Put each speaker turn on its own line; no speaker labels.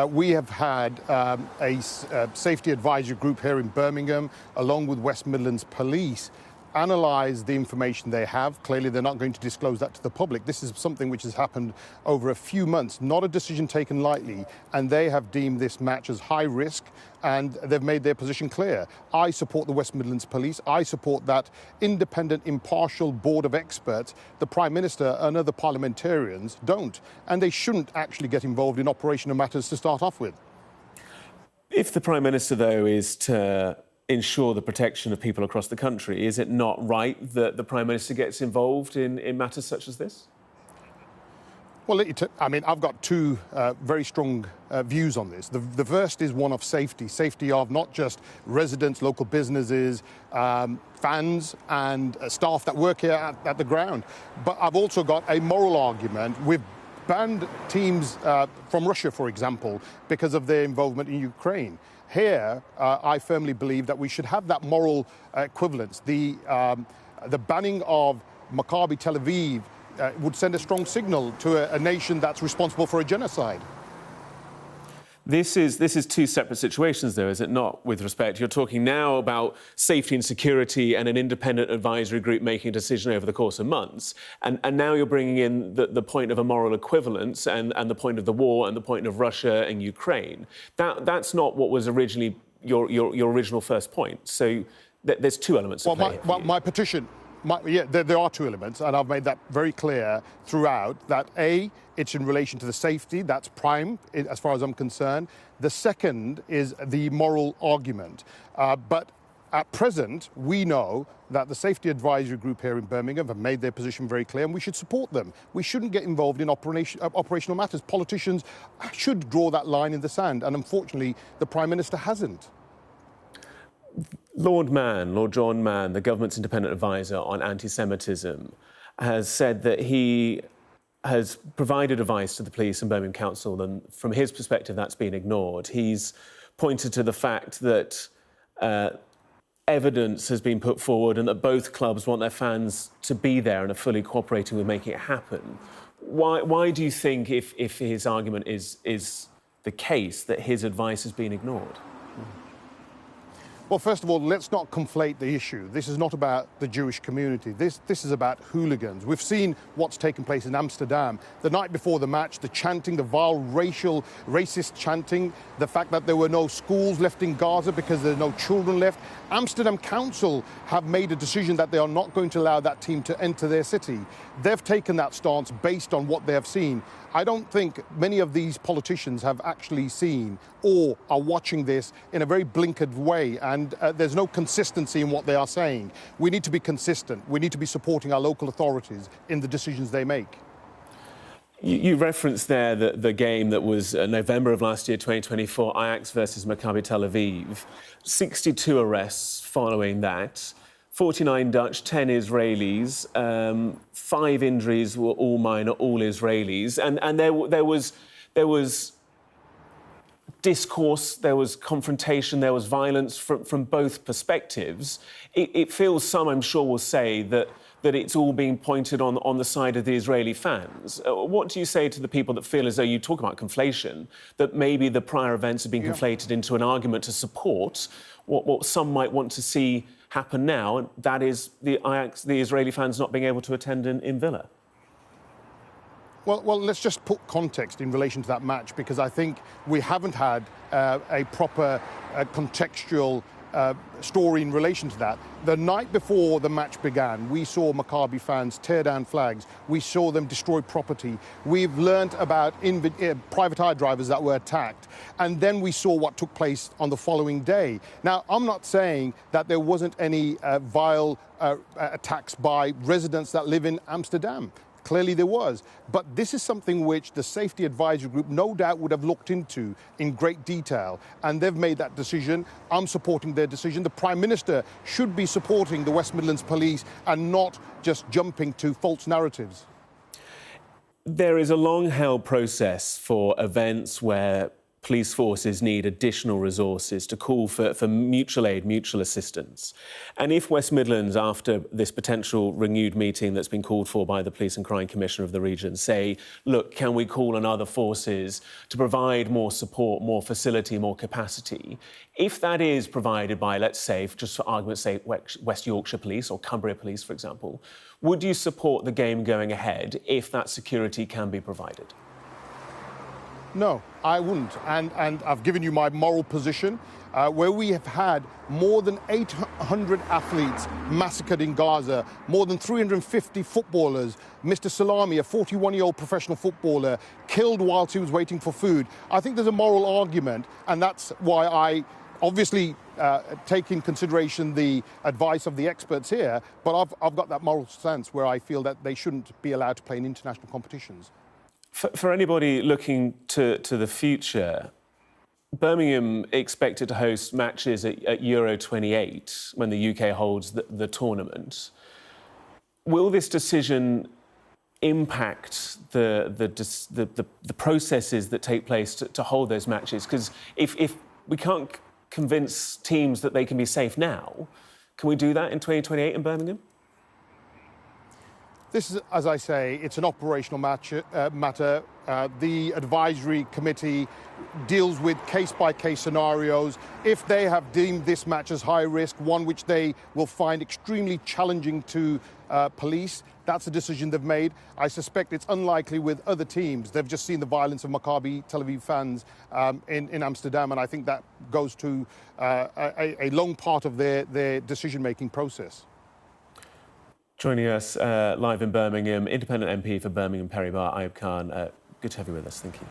We have had safety advisory group here in Birmingham, along with West Midlands Police, analyse the information they have. Clearly, they're not going to disclose that to the public. This is something which has happened over a few months, not a decision taken lightly, and they have deemed this match as high risk, and they've made their position clear. I support the West Midlands Police. I support that independent, impartial board of experts. The Prime Minister and other parliamentarians don't, and they shouldn't actually get involved in operational matters to start off with.
If the Prime Minister, though, is to ensure the protection of people across the country, is it not right that the Prime Minister gets involved in matters such as this?
Well, I mean, I've got two very strong views on this. The first is one of safety of not just residents, local businesses, fans and staff that work here at the ground. But I've also got a moral argument. We've banned teams from Russia, for example, because of their involvement in Ukraine. Here, I firmly believe that we should have that moral equivalence. The banning of Maccabi Tel Aviv would send a strong signal to a nation that's responsible for a genocide.
This is two separate situations, though, is it not, with respect? You're talking now about safety and security and an independent advisory group making a decision over the course of months. And now you're bringing in the point of a moral equivalence and the point of the war and the point of Russia and Ukraine. That's not what was originally your original first point. So there's two elements to play.
Well, my petition... there are two elements, and I've made that very clear throughout, that A, it's in relation to the safety, that's prime, as far as I'm concerned. The second is the moral argument. But at present, we know that the safety advisory group here in Birmingham have made their position very clear, and we should support them. We shouldn't get involved in operational matters. Politicians should draw that line in the sand, and unfortunately, the Prime Minister hasn't.
Lord John Mann, the government's independent advisor on anti-Semitism, has said that he has provided advice to the police and Birmingham Council, and from his perspective, that's been ignored. He's pointed to the fact that evidence has been put forward and that both clubs want their fans to be there and are fully cooperating with making it happen. Why do you think, if his argument is the case, that his advice has been ignored?
Well, first of all, let's not conflate the issue. This is not about the Jewish community. This is about hooligans. We've seen what's taken place in Amsterdam. The night before the match, the chanting, the vile racist chanting, the fact that there were no schools left in Gaza because there are no children left. Amsterdam Council have made a decision that they are not going to allow that team to enter their city. They've taken that stance based on what they have seen. I don't think many of these politicians have actually seen or are watching this in a very blinkered way, and there's no consistency in what they are saying. We need to be consistent. We need to be supporting our local authorities in the decisions they make.
You referenced there the game that was November of last year, 2024, Ajax versus Maccabi Tel Aviv. 62 arrests following that. 49 Dutch, 10 Israelis, 5 injuries were all minor, all Israelis, and there was discourse, there was confrontation, there was violence from both perspectives. It feels some, I'm sure, will say that it's all being pointed on the side of the Israeli fans. What do you say to the people that feel as though, you talk about conflation, that maybe the prior events have been conflated into an argument to support what some might want to see happen now, and that is the Israeli fans not being able to attend in Villa?
Well, let's just put context in relation to that match, because I think we haven't had a proper contextual story in relation to that. The night before the match began, we saw Maccabi fans tear down flags. We saw them destroy property. We've learnt about private eye drivers that were attacked. And then we saw what took place on the following day. Now, I'm not saying that there wasn't any vile attacks by residents that live in Amsterdam. Clearly there was. But this is something which the Safety Advisory Group no doubt would have looked into in great detail. And they've made that decision. I'm supporting their decision. The Prime Minister should be supporting the West Midlands Police and not just jumping to false narratives.
There is a long-held process for events where police forces need additional resources, to call for mutual aid, mutual assistance. And if West Midlands, after this potential renewed meeting that's been called for by the Police and Crime Commissioner of the region, say, look, can we call on other forces to provide more support, more facility, more capacity? If that is provided by, let's say, just for argument's sake, West Yorkshire Police or Cumbria Police, for example, would you support the game going ahead if that security can be provided?
No, I wouldn't. And I've given you my moral position, where we have had more than 800 athletes massacred in Gaza, more than 350 footballers, Mr. Salami, a 41-year-old professional footballer, killed whilst he was waiting for food. I think there's a moral argument, and that's why I obviously take in consideration the advice of the experts here, but I've got that moral stance where I feel that they shouldn't be allowed to play in international competitions.
For anybody looking to the future, Birmingham expected to host matches at Euro 28 when the UK holds the tournament. Will this decision impact the processes that take place to hold those matches? Because if we can't convince teams that they can be safe now, can we do that in 2028 in Birmingham?
This is, as I say, it's an operational matter. The advisory committee deals with case-by-case scenarios. If they have deemed this match as high risk, one which they will find extremely challenging to police, that's a decision they've made. I suspect it's unlikely with other teams. They've just seen the violence of Maccabi Tel Aviv fans in Amsterdam, and I think that goes to a long part of their decision-making process.
Joining us live in Birmingham, independent MP for Birmingham Perry Barr, Ayoub Khan. Good to have you with us. Thank you.